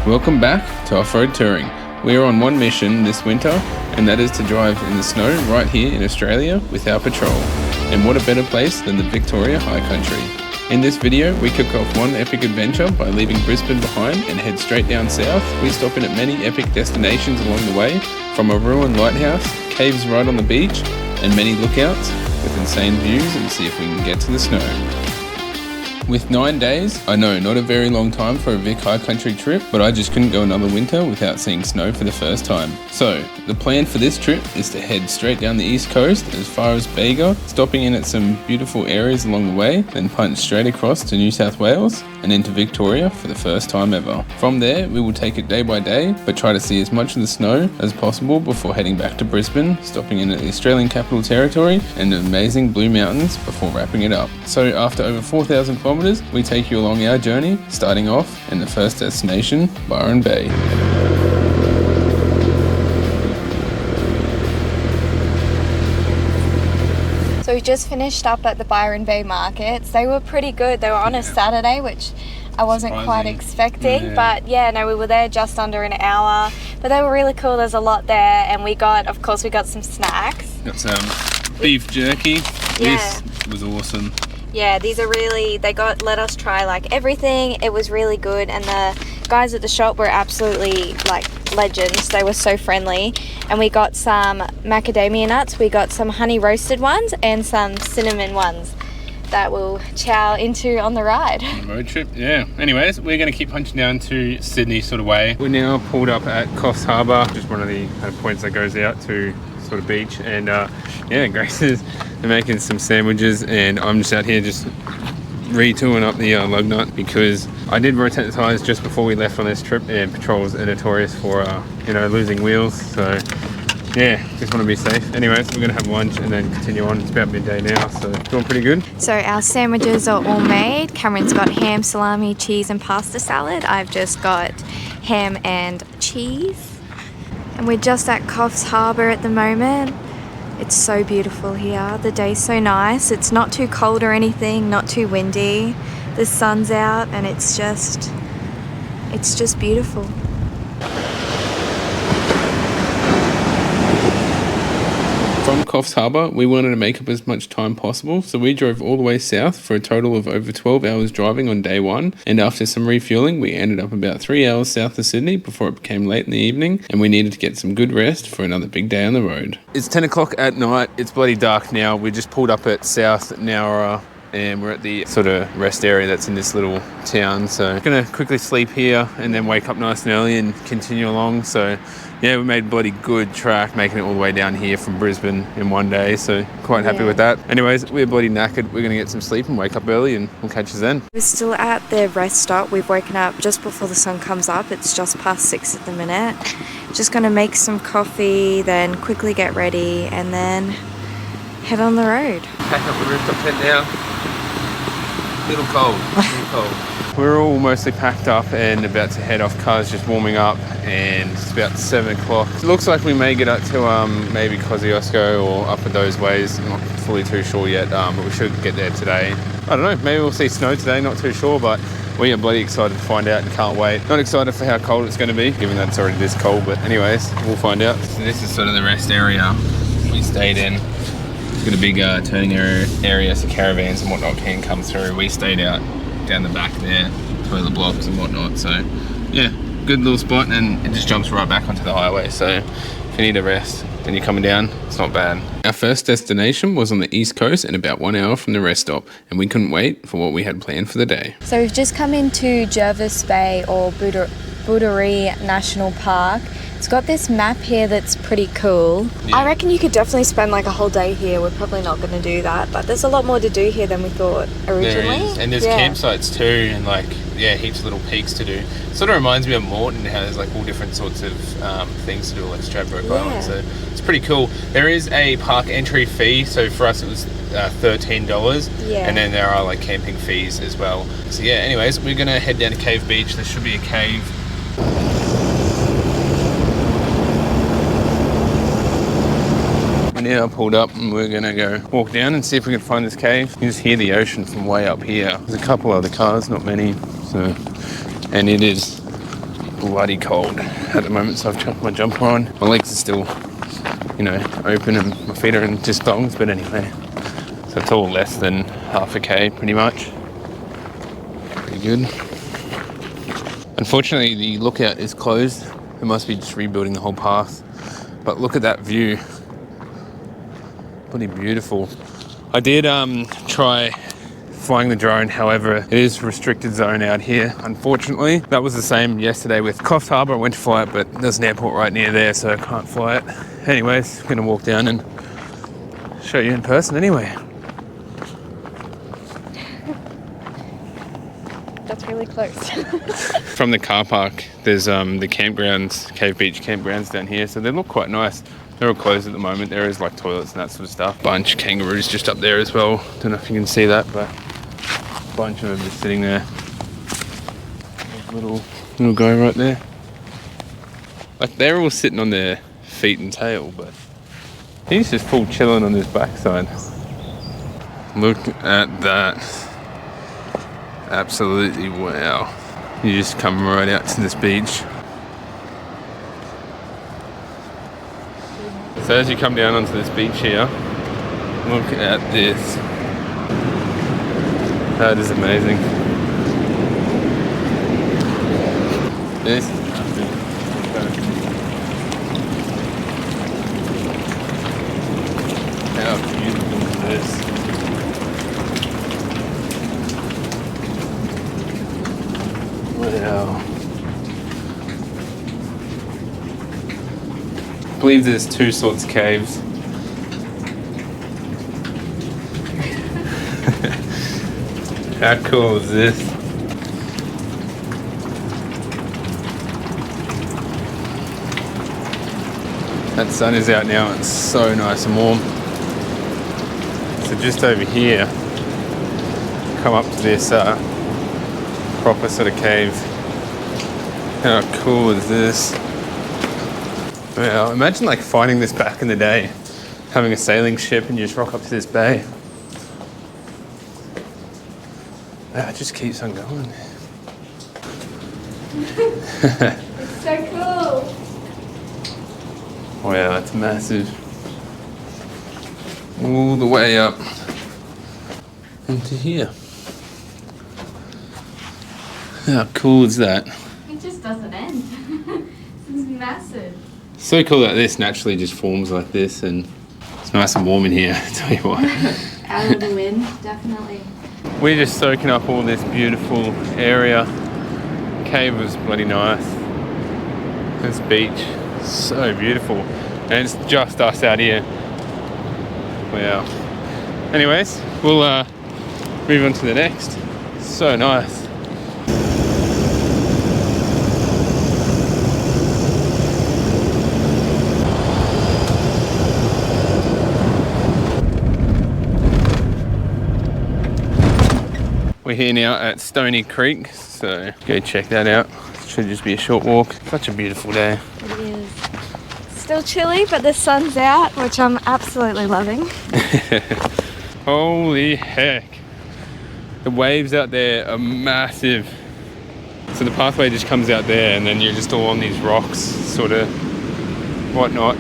Welcome back to Offroad Touring. We are on one mission this winter, and that is to drive in the snow right here in Australia with our patrol. And what a better place than the Victoria High Country. In this video, we kick off one epic adventure by leaving Brisbane behind and head straight down south. We stop in at many epic destinations along the way, from a ruined lighthouse, caves right on the beach, and many lookouts with insane views, and see if we can get to the snow. With 9 days, I know, not a very long time for a Vic High Country trip, but I just couldn't go another winter without seeing snow for the first time. So, the plan for this trip is to head straight down the east coast as far as Bega, stopping in at some beautiful areas along the way, then punch straight across to New South Wales and into Victoria for the first time ever. From there, we will take it day by day, but try to see as much of the snow as possible before heading back to Brisbane, stopping in at the Australian Capital Territory and the amazing Blue Mountains before wrapping it up. So after over 4,000 kilometers, we take you along our journey, starting off in the first destination, Byron Bay. So we just finished up at the Byron Bay markets. They were pretty good. They were on a Saturday, which I wasn't quite expecting. But yeah, no, we were there just under an hour. But they were really cool. There's a lot there. And we got some snacks. Got some beef jerky. Yeah. This was awesome. Yeah, these are really, let us try like everything. It was really good, and the guys at the shop were absolutely like legends. They were so friendly. And we got some macadamia nuts, we got some honey roasted ones, and some cinnamon ones that we'll chow into on the ride. On the road trip, yeah. Anyways, we're going to keep punching down to Sydney sort of way. We're now pulled up at Coffs Harbour, just one of the kind of points that goes out to sort of beach, and yeah, Grace is making some sandwiches, and I'm just out here just retooling up the lug nut, because I did rotate the tyres just before we left on this trip, and patrols are notorious for losing wheels, so yeah, just want to be safe. Anyways, we're going to have lunch and then continue on. It's about midday now, so it's doing pretty good. So our sandwiches are all made. Cameron's got ham, salami, cheese and pasta salad. I've just got ham and cheese. And we're just at Coffs Harbour at the moment. It's so beautiful here. The day's so nice. It's not too cold or anything, not too windy. The sun's out and it's just beautiful. From Coffs Harbour, we wanted to make up as much time possible, so we drove all the way south for a total of over 12 hours driving on day one, and after some refueling, we ended up about 3 hours south of Sydney before it became late in the evening, and we needed to get some good rest for another big day on the road. It's 10 o'clock at night, it's bloody dark now. We just pulled up at South Nowra, and we're at the sort of rest area that's in this little town, so gonna quickly sleep here and then wake up nice and early and continue along. So yeah, we made bloody good track making it all the way down here from Brisbane in one day, so quite happy with that. Anyways, we're bloody knackered. We're gonna get some sleep and wake up early, and we'll catch you then. We're still at the rest stop. We've woken up just before the sun comes up. It's just past 6 at the minute. Just gonna make some coffee, then quickly get ready and then head on the road. Pack up the rooftop tent now. Little cold. We're all mostly packed up and about to head off. Car's just warming up, and it's about 7 o'clock. It looks like we may get up to maybe Kosciuszko or up in those ways. I'm not fully too sure yet, but we should get there today. I don't know, maybe we'll see snow today, not too sure, but we are bloody excited to find out and can't wait. Not excited for how cold it's going to be, given that it's already this cold, but anyways, we'll find out. So this is sort of the rest area we stayed in. Got a big turning area so caravans and whatnot can come through. We stayed out down the back there, toilet blocks and whatnot, so yeah, good little spot, and it just jumps right back onto the highway, so if you need a rest and you're coming down, it's not bad. Our first destination was on the east coast and about 1 hour from the rest stop, and we couldn't wait for what we had planned for the day. So we've just come into Jervis Bay, or Boordaree National Park. It's got this map here that's pretty cool. Yeah. I reckon you could definitely spend like a whole day here. We're probably not going to do that, but there's a lot more to do here than we thought originally. There is. And there's campsites too, and like, yeah, heaps of little peaks to do. Sort of reminds me of Moreton, how there's like all different sorts of things to do, like Stradbroke Island, so it's pretty cool. There is a park entry fee, so for us it was $13, and then there are like camping fees as well. So yeah, anyways, we're going to head down to Cave Beach. There should be a cave. Now pulled up, and we're gonna go walk down and see if we can find this cave. You can just hear the ocean from way up here. There's a couple other cars, not many, so, and it is bloody cold at the moment, so I've chucked my jumper on. My legs are still, open, and my feet are in just thongs, but anyway. So it's all less than half a K, pretty much. Pretty good. Unfortunately, the lookout is closed. It must be just rebuilding the whole path. But look at that view. Bloody beautiful. I did try flying the drone, however, it is restricted zone out here, unfortunately. That was the same yesterday with Coffs Harbour. I went to fly it, but there's an airport right near there, so I can't fly it. Anyways, I'm gonna walk down and show you in person anyway. That's really close. From the car park, there's the campgrounds, Cave Beach campgrounds down here, so they look quite nice. They're all closed at the moment. There is like toilets and that sort of stuff. Bunch of kangaroos just up there as well. Don't know if you can see that, but a bunch of them just sitting there. Little guy right there. Like they're all sitting on their feet and tail, but he's just full chilling on his backside. Look at that. Absolutely wow. You just come right out to this beach. So as you come down onto this beach here, look at this. That is amazing. This is nothing. How beautiful is this? Wow. I believe there's two sorts of caves. How cool is this? That sun is out now, it's so nice and warm. So just over here, come up to this proper sort of cave. How cool is this? Wow, imagine like finding this back in the day, having a sailing ship and you just rock up to this bay. Wow, it just keeps on going. It's so cool. Wow, that's massive. All the way up into here. How cool is that? It just doesn't end. It's massive. So cool that this naturally just forms like this, and it's nice and warm in here, I tell you what. Out of the wind, definitely. We're just soaking up all this beautiful area. Cave was bloody nice. This beach, so beautiful. And it's just us out here. Wow. Anyways, we'll move on to the next. So nice. We're here now at Stony Creek, so go check that out. Should just be a short walk. Such a beautiful day. It is. Still chilly, but the sun's out, which I'm absolutely loving. Holy heck. The waves out there are massive. So the pathway just comes out there and then you're just all on these rocks, sort of whatnot.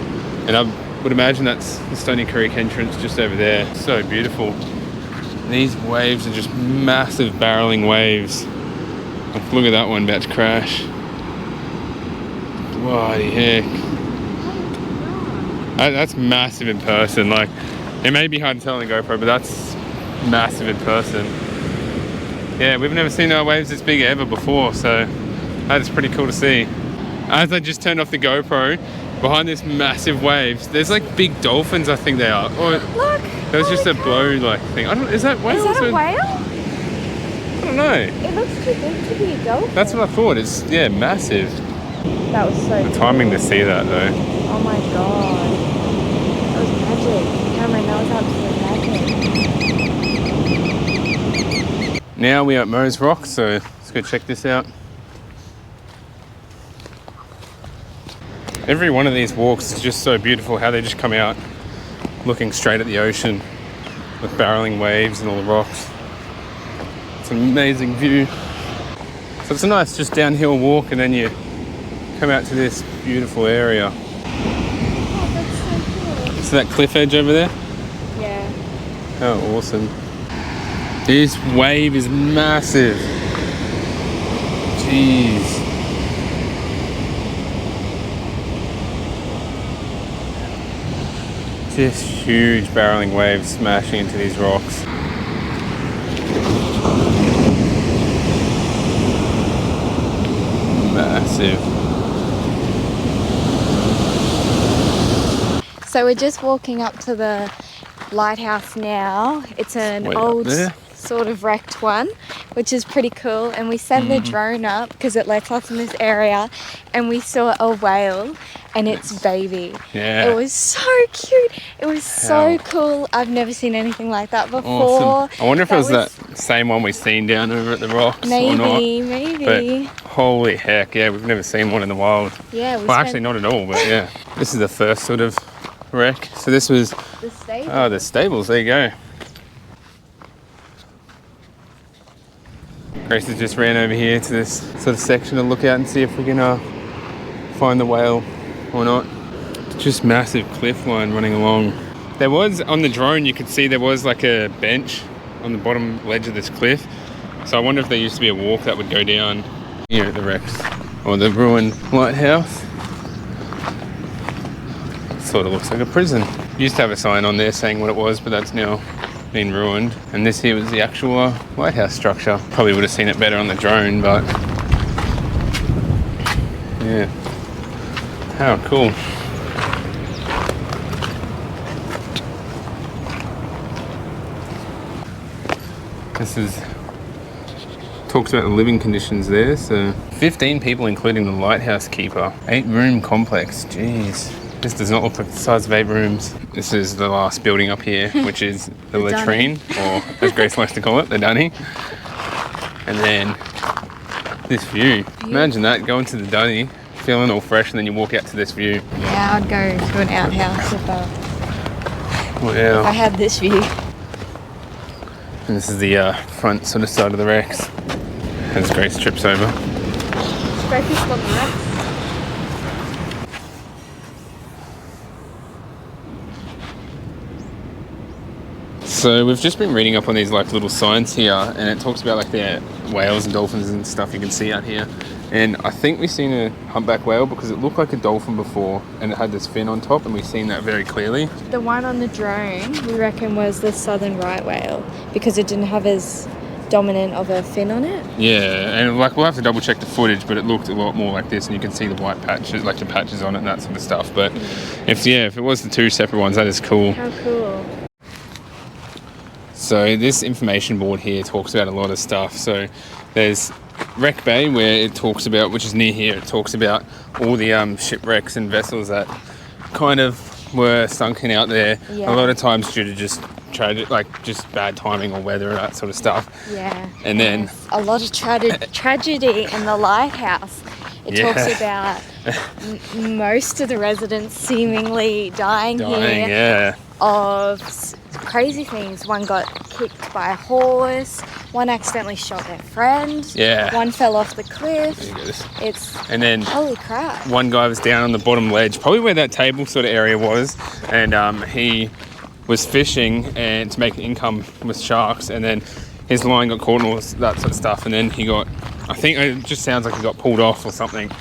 And I would imagine that's the Stony Creek entrance just over there. So beautiful. These waves are just massive barreling waves. Look at that one about to crash. Bloody heck. That's massive in person. Like, it may be hard to tell on the GoPro, but that's massive in person. Yeah, we've never seen waves this big ever before, so that is pretty cool to see. As I just turned off the GoPro, behind this massive waves, there's like big dolphins, I think they are. Or, Look! there's just a blow like thing. Is that whale? Is that a whale? I don't know. It looks too big to be a dolphin. That's what I thought. It's, yeah, massive. That was so The cool. timing to see that though. Oh my god. That was magic. Cameron, that was absolute magic. Now we're at Moe's Rock, so let's go check this out. Every one of these walks is just so beautiful, how they just come out looking straight at the ocean with barreling waves and all the rocks. It's an amazing view. So it's a nice just downhill walk, and then you come out to this beautiful area. Oh, that's so cool. See that cliff edge over there? Yeah. How awesome. This wave is massive. Jeez. Just huge barreling waves smashing into these rocks. Massive. So we're just walking up to the lighthouse now. It's an Way up old there. sort of wrecked one, which is pretty cool. And we sent the drone up because it lets us in this area, and we saw a whale and its baby. Yeah. It was so cute. It was so cool. I've never seen anything like that before. Awesome. I wonder if it was that same one we've seen down over at the rocks or not. Maybe. But holy heck, yeah, we've never seen one in the wild. Yeah. Well, actually not at all, but yeah. This is the first sort of wreck. So this was, the stable. oh, the stables, there you go. Grace has just ran over here to this sort of section to look out and see if we can find the whale or not. It's just massive cliff line running along. There was, on the drone, you could see there was like a bench on the bottom ledge of this cliff. So I wonder if there used to be a walk that would go down here at the wrecks or the ruined lighthouse. Sort of looks like a prison. Used to have a sign on there saying what it was, but that's now been ruined. And this here was the actual lighthouse structure. Probably would have seen it better on the drone, but yeah. How cool. This is talks about the living conditions there. So 15 people including the lighthouse keeper. 8-room complex. Jeez. This does not look like the size of 8 rooms. This is the last building up here, which is the latrine, or as Grace likes to call it, the dunny. And then this view. Imagine that, going to the dunny, feeling all fresh, and then you walk out to this view. Yeah, I'd go to an outhouse if I had this view. And this is the front sort of side of the wrecks as Grace trips over. Focused on the wrecks. So we've just been reading up on these like little signs here, and it talks about like the whales and dolphins and stuff you can see out here. And I think we've seen a humpback whale because it looked like a dolphin before, and it had this fin on top, and we've seen that very clearly. The one on the drone, we reckon, was the southern right whale because it didn't have as dominant of a fin on it. Yeah, and like we'll have to double check the footage, but it looked a lot more like this, and you can see the white patches, like the patches on it and that sort of stuff. But if it was the 2 separate ones, that is cool. How cool. So this information board here talks about a lot of stuff. So there's Wreck Bay, where it talks about, which is near here, it talks about all the shipwrecks and vessels that kind of were sunken out there. Yeah. A lot of times due to just tragic, like just bad timing or weather and that sort of stuff. Yeah. And then a lot of tragedy in the lighthouse. It talks about most of the residents seemingly dying here. Yeah. Of crazy things. One got kicked by a horse. One accidentally shot their friend. Yeah. One fell off the cliff. And then holy crap. One guy was down on the bottom ledge, probably where that table sort of area was, and he was fishing and to make income with sharks, and then his line got caught and all that sort of stuff, and then he got, I think it just sounds like he got pulled off or something,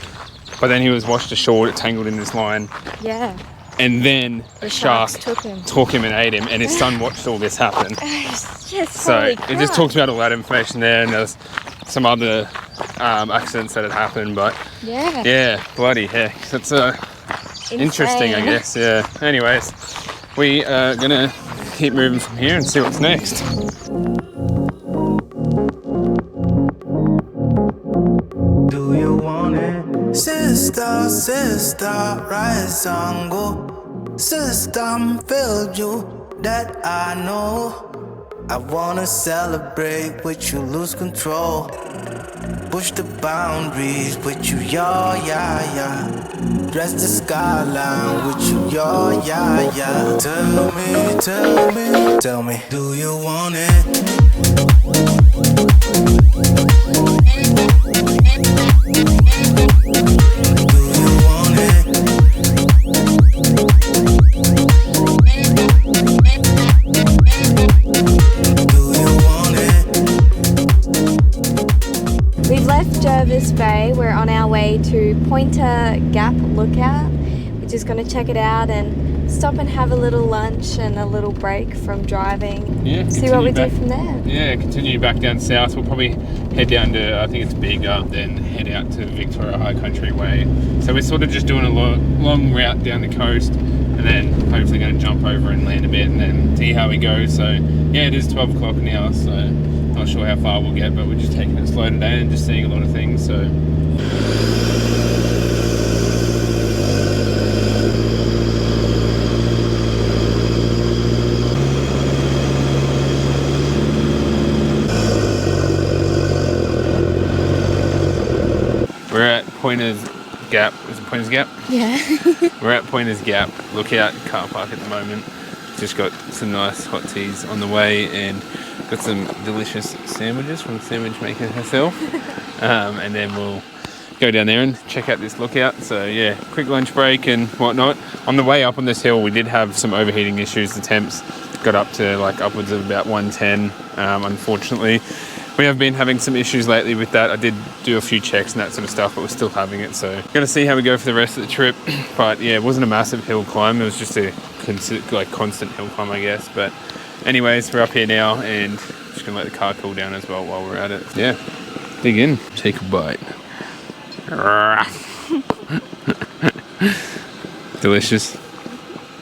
but then he was washed ashore, tangled in this line. Yeah. And then a shark took him and ate him, and his son watched all this happen. So it just talks about all that information there, and there's some other accidents that had happened, but yeah, bloody heck, that's interesting, I guess. Yeah. Anyways, we are gonna keep moving from here and see what's next. Do you want it? Sister, sister, rise and go. System failed you, that I know. I wanna celebrate with you, lose control. Push the boundaries with you, yeah. Dress the skyline with you, yeah. Tell me, do you want it? Do way to Pointer Gap Lookout. We're just going to check it out and stop and have a little lunch and a little break from driving. Yeah, see what we back, do from there. Yeah, continue back down south. We'll probably head down to, I think it's Bega, then head out to Victoria High Country Way. So we're sort of just doing a long route down the coast, and then hopefully going to jump over and land a bit and then see how we go. So yeah, it is 12 o'clock now, so not sure how far we'll get, but we're just taking it slow today and just seeing a lot of things. So we're at Pointer's Gap. Is it Pointer's Gap? Yeah. We're at Pointer's Gap Lookout car park at the moment. Just got some nice hot teas on the way and got some delicious sandwiches from the sandwich maker herself. And then we'll go down there and check out this lookout. So yeah, quick lunch break and whatnot. On the way up on this hill, we did have some overheating issues. The temps got up to like upwards of about 110, unfortunately. We have been having some issues lately with that. I did do a few checks and that sort of stuff, but we're still having it. So gonna see how we go for the rest of the trip. But yeah, it wasn't a massive hill climb. It was just a constant hill climb, I guess. But anyways, we're up here now and just gonna let the car cool down as well while we're at it. Yeah, dig in, take a bite. Delicious.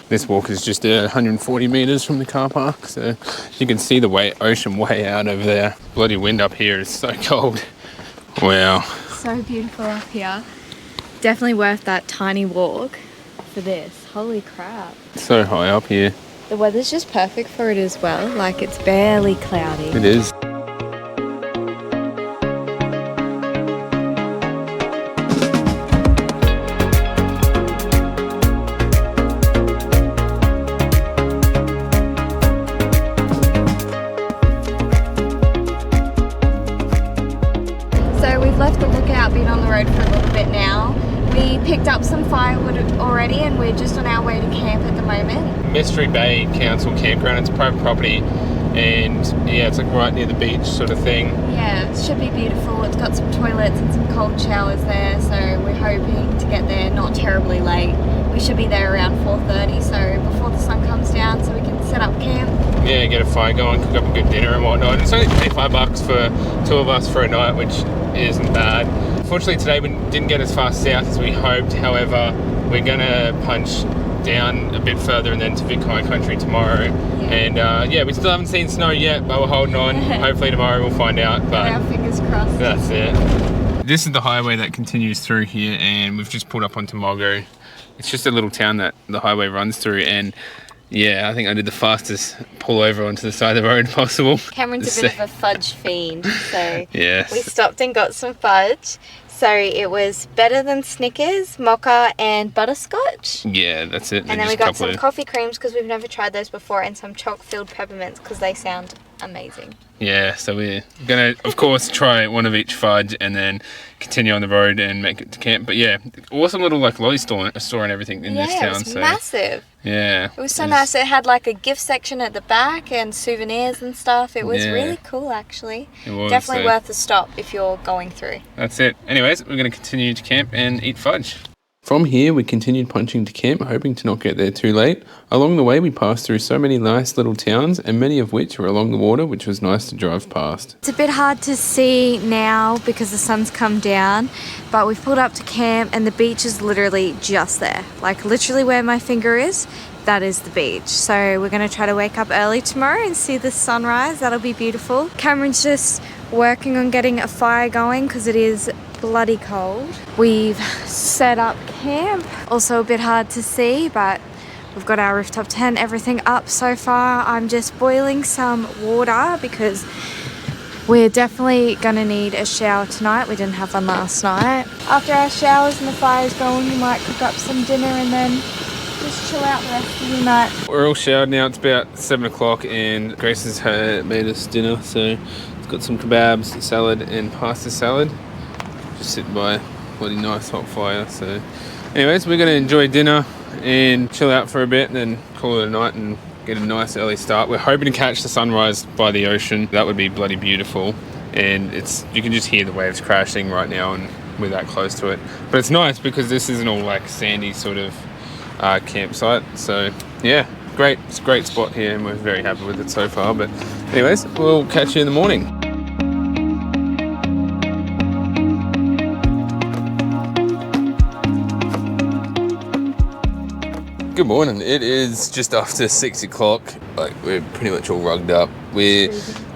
This walk is just 140 meters from the car park, so you can see the ocean way out over there. Bloody wind up here is so cold. Wow. So beautiful up here. Definitely worth that tiny walk for this. Holy crap. So high up here. The weather's just perfect for it as well. Like, it's barely cloudy. It is. So we've left the lookout, been on the road for a little bit now. We picked up some firewood already and we're just on our way to camp at the moment. Mystery Bay Council campground. It's private property and yeah, it's like right near the beach sort of thing. Yeah, it should be beautiful. It's got some toilets and some cold showers there, so we're hoping to get there not terribly late. We should be there around 4:30, so before the sun comes down, so we can set up camp. Yeah, get a fire going, cook up a good dinner and whatnot. It's only $25 for two of us for a night, which isn't bad. Unfortunately today we didn't get as far south as we hoped. However, we're gonna punch down a bit further and then to Vic High Country tomorrow. And yeah, we still haven't seen snow yet, but we're holding on. Hopefully tomorrow we'll find out. But our fingers crossed. That's it. This is the highway that continues through here, and we've just pulled up onto Mogo. It's just a little town that the highway runs through, and yeah, I think I did the fastest pull over onto the side of the road possible. Cameron's a bit of a fudge fiend, so yes. We stopped and got some fudge. So it was better than Snickers, mocha and butterscotch. Yeah, that's it. And then we got some coffee creams because we've never tried those before, and some choc-filled peppermints because they sound amazing. Yeah, so we're gonna, of course, try one of each fudge and then continue on the road and make it to camp. But yeah, awesome little like lolly store and everything in this town. Yeah, it was massive. Yeah. It was so nice. It had like a gift section at the back and souvenirs and stuff. It was really cool, actually. It was. Definitely worth a stop if you're going through. That's it. Anyways, we're going to continue to camp and eat fudge. From here, we continued punching to camp, hoping to not get there too late. Along the way, we passed through so many nice little towns, and many of which were along the water, which was nice to drive past. It's a bit hard to see now because the sun's come down, but we've pulled up to camp and the beach is literally just there. Like literally where my finger is, that is the beach. So we're going to try to wake up early tomorrow and see the sunrise. That'll be beautiful. Cameron's just working on getting a fire going because it is bloody cold. We've set up camp. Also a bit hard to see, but we've got our rooftop tent, everything up so far. I'm just boiling some water because we're definitely gonna need a shower tonight. We didn't have one last night. After our showers and the fire's going, we might cook up some dinner and then just chill out the rest of the night. We're all showered now. It's about 7 o'clock and Grace has made us dinner. So it's got some kebabs, salad and pasta salad. Just sitting by a bloody nice hot fire. So anyways, we're gonna enjoy dinner and chill out for a bit and then call it a night and get a nice early start. We're hoping to catch the sunrise by the ocean. That would be bloody beautiful. And you can just hear the waves crashing right now, and we're that close to it. But it's nice because this isn't all like sandy sort of campsite. So yeah, great. It's a great spot here, and we're very happy with it so far. But anyways, we'll catch you in the morning. Good morning. It is just after 6 o'clock. Like, we're pretty much all rugged up. Yeah,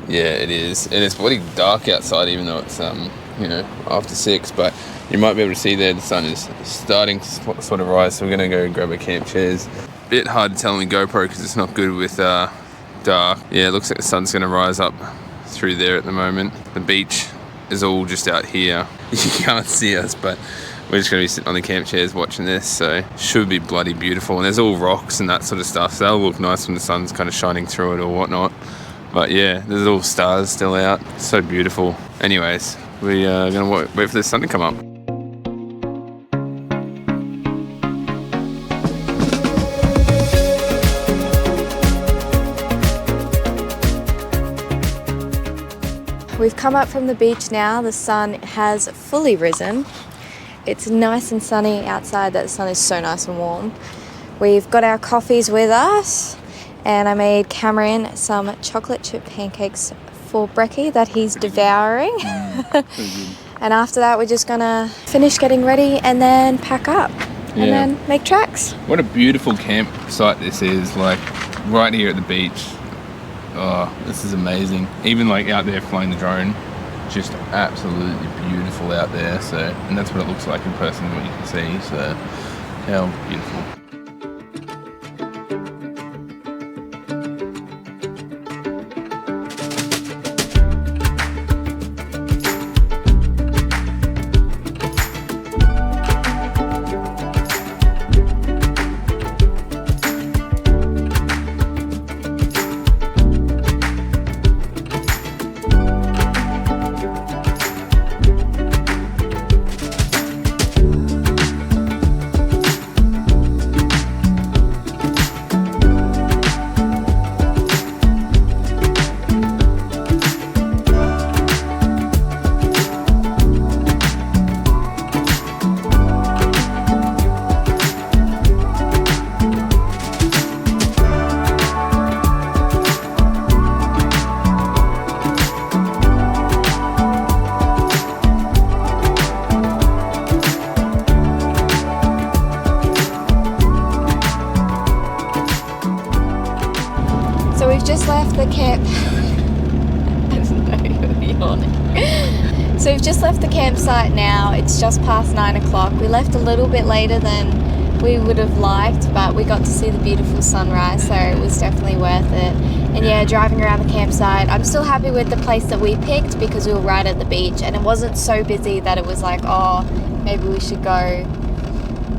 it is, and it's bloody dark outside, even though it's after 6. But you might be able to see there the sun is starting to sort of rise. So we're gonna go grab our camp chairs. Bit hard to tell on the GoPro because it's not good with dark. Yeah, it looks like the sun's gonna rise up through there at the moment. The beach is all just out here. You can't see us, but we're just going to be sitting on the camp chairs watching this, so should be bloody beautiful. And there's all rocks and that sort of stuff, so that'll look nice when the sun's kind of shining through it or whatnot. But yeah, there's all stars still out. So beautiful. Anyways, we are going to wait for the sun to come up. We've come up from the beach now. The sun has fully risen. It's nice and sunny outside. That sun is so nice and warm. We've got our coffees with us, and I made Cameron some chocolate chip pancakes for brekkie that he's devouring. And after that, we're just gonna finish getting ready and then pack up and then make tracks. What a beautiful campsite this is, like right here at the beach. Oh, this is amazing. Even like out there flying the drone, just absolutely beautiful out there. So, and that's what it looks like in person, what you can see. So, how beautiful. Just left the camp. I don't know, you're yawning. So we've just left the campsite now. It's just past 9 o'clock. We left a little bit later than we would have liked, but we got to see the beautiful sunrise, so it was definitely worth it. And yeah, driving around the campsite, I'm still happy with the place that we picked because we were right at the beach and it wasn't so busy that it was like, oh, maybe we should go,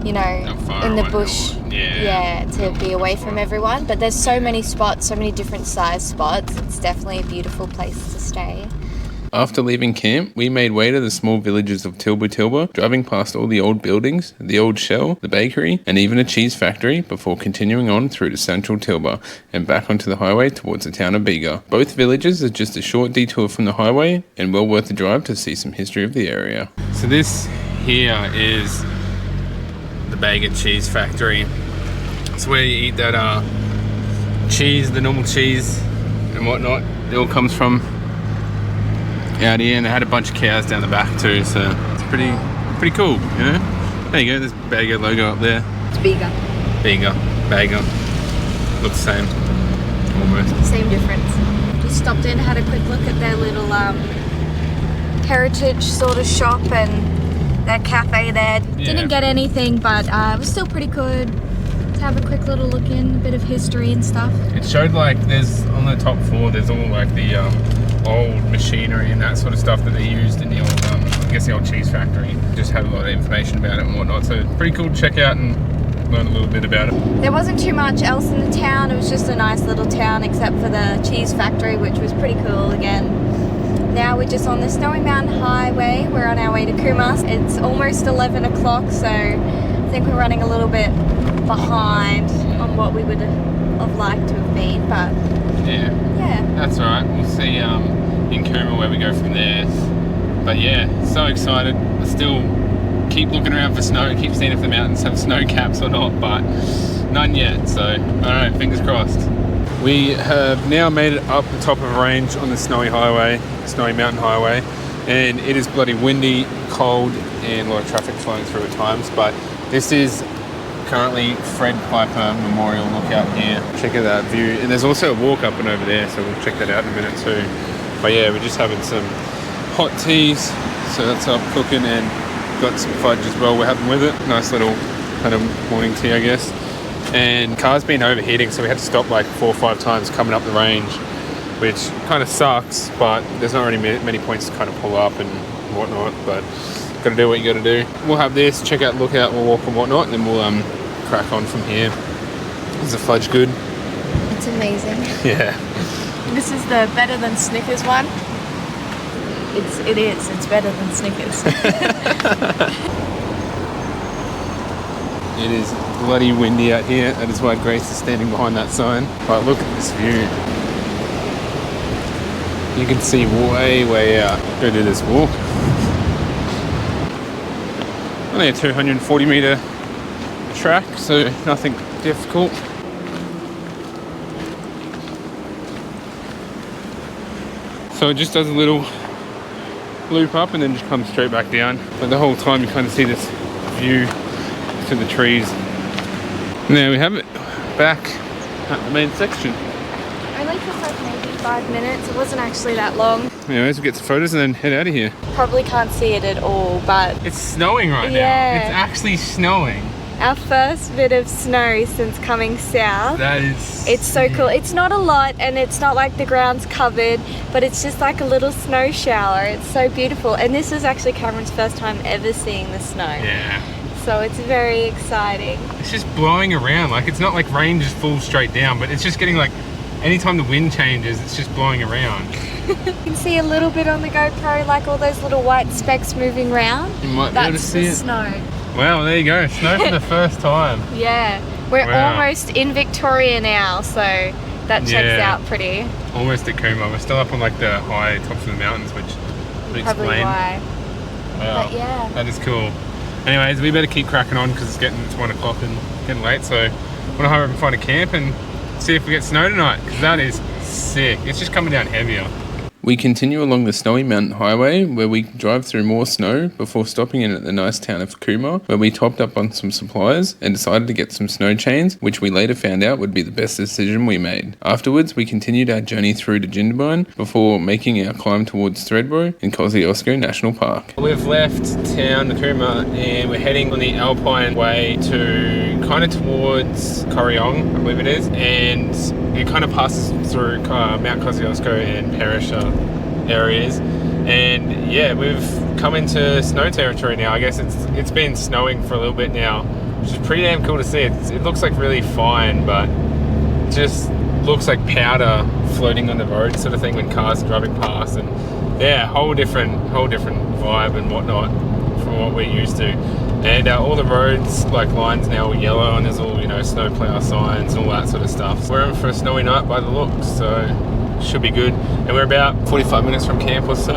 in the bush. Yeah, to be away from everyone. But there's so many spots, so many different size spots. It's definitely a beautiful place to stay. After leaving camp, we made way to the small villages of Tilba, driving past all the old buildings, the old shell, the bakery, and even a cheese factory before continuing on through to central Tilba and back onto the highway towards the town of Bega. Both villages are just a short detour from the highway and well worth the drive to see some history of the area. So this here is the Bega cheese factory. It's where you eat that cheese, the normal cheese and whatnot. It all comes from out here, and they had a bunch of cows down the back too, so it's pretty cool, There you go, there's Bega logo up there. It's Bega. Bega. Looks the same, almost. Same difference. Just stopped in, had a quick look at their little heritage sort of shop and their cafe there. Didn't get anything, but it was still pretty good to have a quick little look in, a bit of history and stuff. It showed like there's on the top floor, there's all like the old machinery and that sort of stuff that they used in the old, the old cheese factory. Just had a lot of information about it and whatnot, so pretty cool to check out and learn a little bit about it. There wasn't too much else in the town. It was just a nice little town except for the cheese factory, which was pretty cool again. Now we're just on the Snowy Mountain Highway. We're on our way to Kumas. It's almost 11 o'clock, so I think we're running a little bit behind on what we would have liked to have been, but yeah, that's alright. We'll see in Kuma where we go from there. But yeah, so excited. I still keep looking around for snow, keep seeing if the mountains have snow caps or not, but none yet. So, I don't know, fingers crossed. We have now made it up the top of a range on the snowy mountain highway, and it is bloody windy, cold, and a lot of traffic flowing through at times. But this is currently Fred Piper Memorial Lookout here. Check out that view, and there's also a walk up and over there, so we'll check that out in a minute too. But yeah, we're just having some hot teas, so that's up cooking, and got some fudge as well we're having with it. Nice little kind of morning tea, I guess. And car's been overheating, so we had to stop like 4 or 5 times coming up the range, which kind of sucks, but there's not really many points to kind of pull up and whatnot, but gotta do what you gotta do. We'll have this, check out Lookout, we'll walk and whatnot, and then we'll crack on from here. Is the fudge good? It's amazing. Yeah. This is the better than Snickers one. It's better than Snickers. It is bloody windy out here. That is why Grace is standing behind that sign. But look at this view. You can see way out. Go do this walk. Only a 240 metre track, so nothing difficult. So it just does a little loop up and then just comes straight back down. But the whole time you kind of see this view to the trees. There we have it, back at the main section. Only took like maybe 5 minutes. It wasn't actually that long. Anyways, we'll get some photos and then head out of here. Probably can't see it at all, but It's snowing right now. Yeah. It's actually snowing. our first bit of snow since coming south. That is... It's so cool. It's not a lot and it's not like the ground's covered, but it's just like a little snow shower. It's so beautiful. And this is actually Cameron's first time ever seeing the snow. Yeah. So it's very exciting. It's just blowing around. Like, it's not like rain just falls straight down, but it's just getting like, anytime the wind changes, it's just blowing around. You can see a little bit on the GoPro, like all those little white specks moving around. You might be able to see it. That's the snow. Wow, there you go. Snow for the first time. Yeah. We're Wow. almost in Victoria now, so that checks Yeah. out pretty. Almost at Cooma. We're still up on like the high tops of the mountains, which would Probably explain. why. Wow. But yeah. That is cool. Anyways, we better keep cracking on because it's 1 o'clock and getting late. So I want to hurry up and find a camp and see if we get snow tonight, because that is sick. It's just coming down heavier. We continue along the snowy mountain highway where we drive through more snow before stopping in at the nice town of Cooma, where we topped up on some supplies and decided to get some snow chains, which we later found out would be the best decision we made. Afterwards, we continued our journey through to Jindabyne before making our climb towards Thredbo and Kosciuszko National Park. We've left town, the Cooma, and we're heading on the Alpine way to kind of towards Corryong, I believe it is, and it kind of passes through Mount Kosciuszko and Perisher areas, and yeah, we've come into snow territory now. I guess it's been snowing for a little bit now, which is pretty damn cool to see. It looks like really fine, but it just looks like powder floating on the road sort of thing when cars are driving past, and yeah, whole different vibe and whatnot from what we're used to. And all the roads, like lines now are yellow, and there's all, you know, snowplow signs and all that sort of stuff. We're in for a snowy night by the looks, so should be good. And we're about 45 minutes from camp or so.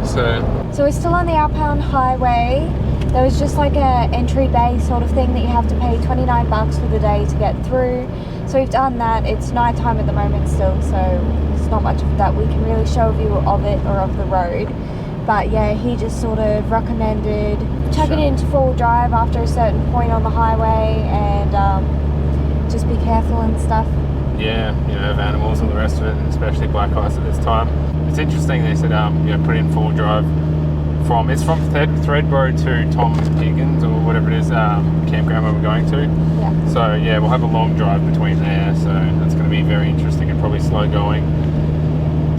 So we're still on the Alpine Highway. There was just like a entry bay sort of thing that you have to pay $29 for the day to get through. So we've done that. It's night time at the moment still, so it's not much of that we can really show a view of it or of the road. But yeah, he just sort of recommended chugging into full drive after a certain point on the highway and just be careful and stuff. Yeah, you know, of animals and the rest of it, and especially black ice at this time. It's interesting, they said, you know, put in full drive from Thredbo to Tom's Piggins or whatever it is, campground where we're going to. Yeah. So yeah, we'll have a long drive between there, so that's going to be very interesting and probably slow going.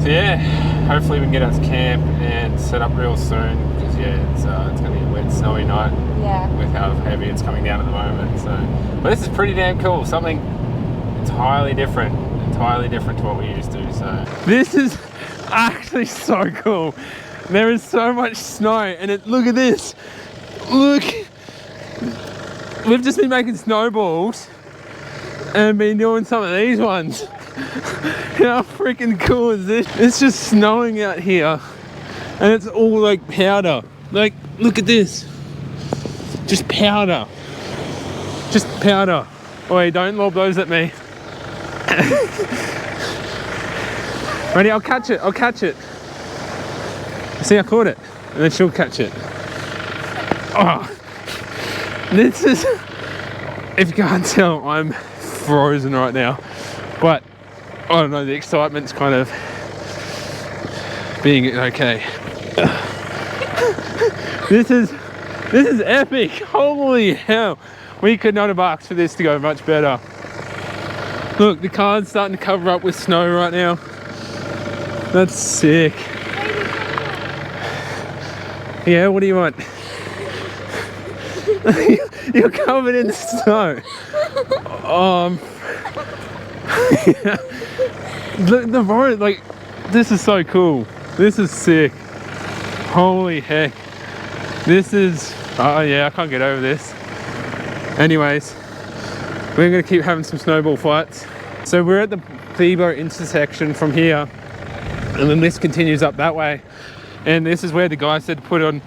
So yeah, hopefully we can get out to camp and set up real soon, because yeah, it's going to be a wet, snowy night. Yeah. With how heavy it's coming down at the moment. So, but this is pretty damn cool. Something entirely different to what we used to. So this is actually so cool. There is so much snow, and look at this. Look, we've just been making snowballs and been doing some of these ones. How freaking cool is this? It's just snowing out here, And it's all like powder. Like, look at this. Just powder. Just powder. Oi, don't lob those at me. Ready? I'll catch it. I'll catch it. See, I caught it. And then she'll catch it. Oh. This is... If you can't tell, I'm frozen right now. But, I don't know, the excitement's kind of being okay. This is epic. Holy hell. We could not have asked for this to go much better. Look, the car's starting to cover up with snow right now. That's sick. Yeah, what do you want? You're covered in snow. Look, the road, like, this is so cool. This is sick. Holy heck. This is, oh yeah, I can't get over this. Anyways, we're gonna keep having some snowball fights. So we're at the Thebo intersection from here, and then this continues up that way. And this is where the guy said to put on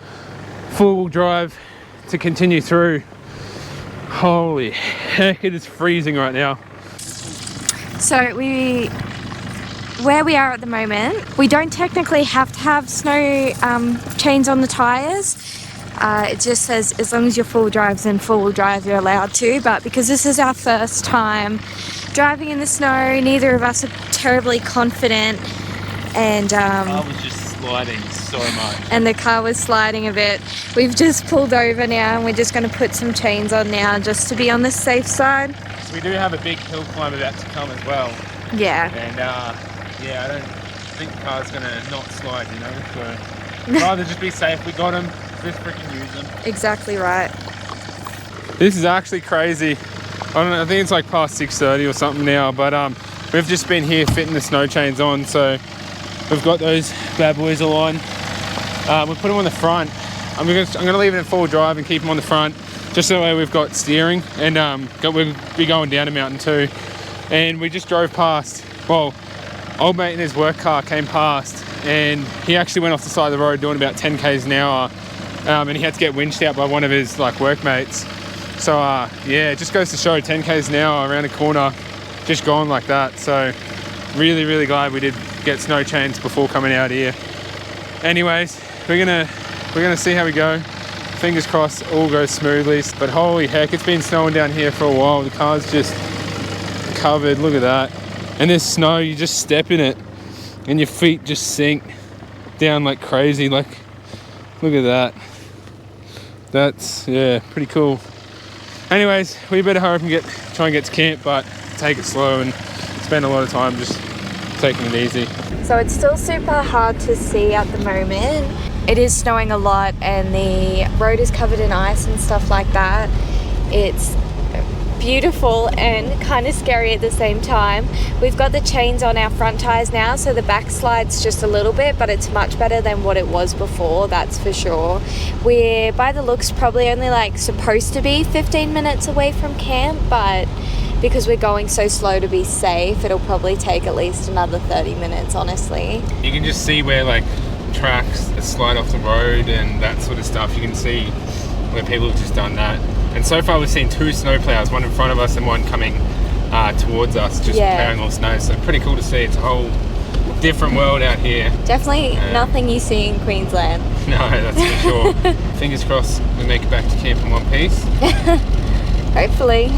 four-wheel drive to continue through. Holy heck, it is freezing right now. So where we are at the moment, we don't technically have to have snow chains on the tyres. It just says as long as your four-wheel drive's in four-wheel drive, you're allowed to. But because this is our first time driving in the snow, neither of us are terribly confident. And I was just sliding so much. And the car was sliding a bit. We've just pulled over now, and we're just going to put some chains on now just to be on the safe side. We do have a big hill climb about to come as well. Yeah. And yeah, I don't think the car's gonna not slide, you know, so rather just be safe. We got them, just freaking use them. Exactly right. This is actually crazy. I don't know, I think it's like past 6:30 or something now, but we've just been here fitting the snow chains on, so we've got those bad boys all on. We put them on the front. I'm gonna leave it in full drive and keep them on the front, just so that way we've got steering, and we'll be going down a mountain too. And we just drove past, well, old mate in his work car came past, and he actually went off the side of the road doing about 10 k's an hour, and he had to get winched out by one of his like workmates. So yeah, it just goes to show 10 k's an hour around a corner, just gone like that. So really, really glad we did get snow chains before coming out here. Anyways, we're gonna see how we go. Fingers crossed all goes smoothly. But holy heck, it's been snowing down here for a while. The car's just covered, look at that. And there's snow, you just step in it and your feet just sink down like crazy. Like, look at that. That's, yeah, pretty cool. Anyways, we better hurry up and try and get to camp, but take it slow and spend a lot of time just taking it easy. So it's still super hard to see at the moment. It is snowing a lot and the road is covered in ice and stuff like that. It's beautiful and kind of scary at the same time. We've got the chains on our front tires now, so the back slides just a little bit, but it's much better than what it was before, that's for sure. We're, by the looks, probably only like supposed to be 15 minutes away from camp, but because we're going so slow to be safe, it'll probably take at least another 30 minutes, honestly. You can just see where like tracks slide off the road and that sort of stuff. You can see where people have just done that. And so far we've seen two snowplows, one in front of us and one coming towards us, just plowing all snow. So pretty cool to see. It's a whole different world out here. Definitely nothing you see in Queensland. No, that's for sure. Fingers crossed we make it back to camp in one piece. Hopefully.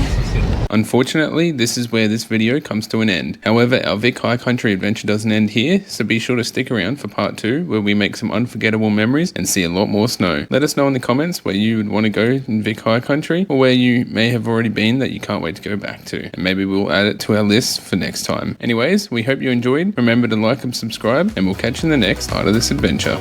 Unfortunately, this is where this video comes to an end. However, our Vic High Country adventure doesn't end here, so be sure to stick around for part 2, where we make some unforgettable memories and see a lot more snow. Let us know in the comments where you would want to go in Vic High Country, or where you may have already been that you can't wait to go back to, and maybe we'll add it to our list for next time. Anyways, we hope you enjoyed. Remember to like and subscribe, and we'll catch you in the next part of this adventure.